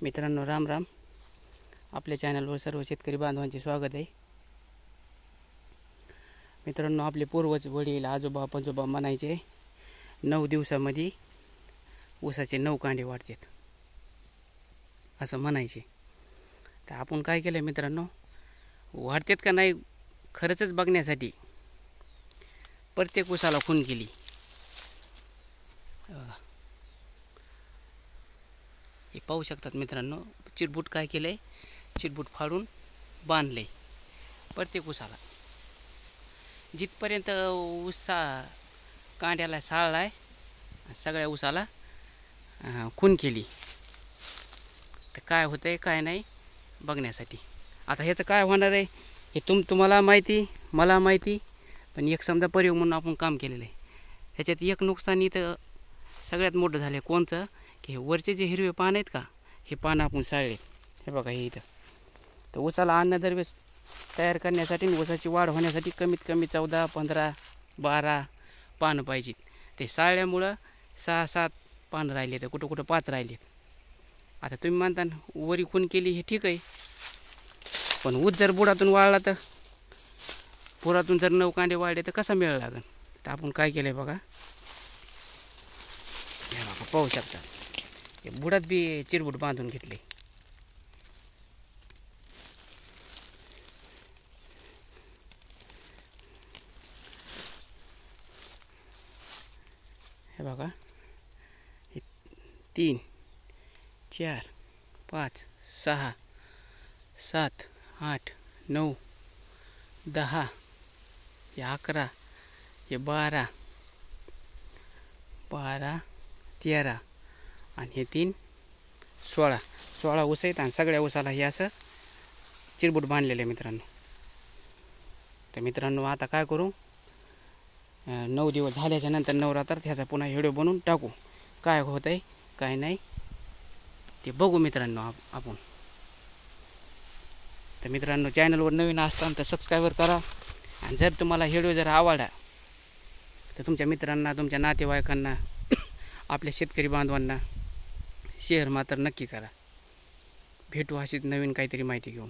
मित्रांनो, राम राम. आपल्या चॅनलवर सर्व शेतकरी बांधवांचे स्वागत आहे. मित्रांनो, आपले पूर्वज, वडील, आजोबा, पंजोबा म्हणायचे 9 दिवसामध्ये ऊसाचे 9 कांडे वाढतात असं म्हणायचे. तर आपण काय केलं मित्रांनो, वाढतात का नाही खरंच बघण्यासाठी प्रत्येक ऊसाला खून केली. हे पाहू शकतात मित्रांनो, चिरबूट काय केलंय, चिरबूट फाडून बांधले प्रत्येक ऊसाला. जिथपर्यंत ऊसा कांड्याला साळलाय सगळ्या ऊसाला खून केली. तर काय होतंय काय नाही बघण्यासाठी. आता ह्याचं काय होणार आहे हे तुम्हाला माहिती, मला माहिती, पण एक समजा प्रयोग म्हणून आपण काम केलेलं आहे. ह्याच्यात एक नुकसान इथं सगळ्यात मोठं झालं आहे. कोणचं की वरचे जे हिरवे पान आहेत का, हे पानं आपण साळले. हे बघा, हे इथं. तर ऊसाला अन्नद्रव्य तयार करण्यासाठी, ऊसाची वाढ होण्यासाठी कमीत कमी 14, 15, 12 पानं पाहिजेत. ते साळल्यामुळं 6-7 पानं राहिले, तर कुठं कुठं 5 राहिलेत. आता तुम्ही म्हणता वरी खून केली, हे ठीक आहे, पण ऊस जर बुडातून वाळला तर पुरातून जर 9 कांडे वाढले तर कसा मेळ लागेल. तर आपण काय केलं आहे बघा, हे बघा पाहू शकता, हे बुडात बी चिरबूट बांधून घेतले. हे बघा, हे 3, 4, 5, 6, 7, 8, 9, 10, हे 11, हे 12, 13 आणि हे 3, 16 ऊस आहेत. आणि सगळ्या ऊसाला हे असं चिरबूट बांधलेलं आहे मित्रांनो. तर मित्रांनो, आता काय करू, 9 दिवस झाल्याच्या नंतर नवरात्रात ह्याचा पुन्हा व्हिडिओ बनवून टाकू. काय होत आहे काय नाही ते बघू मित्रांनो आपण. तर मित्रांनो, चॅनलवर नवीन असताना तर सबस्क्राईबर करा. आणि जर तुम्हाला व्हिडिओ जर आवडला तर तुमच्या मित्रांना, तुमच्या नातेवाईकांना, आपल्या शेतकरी बांधवांना शेअर मात्र नक्की करा. भेटू अशीच नवीन काहीतरी माहिती घेऊन.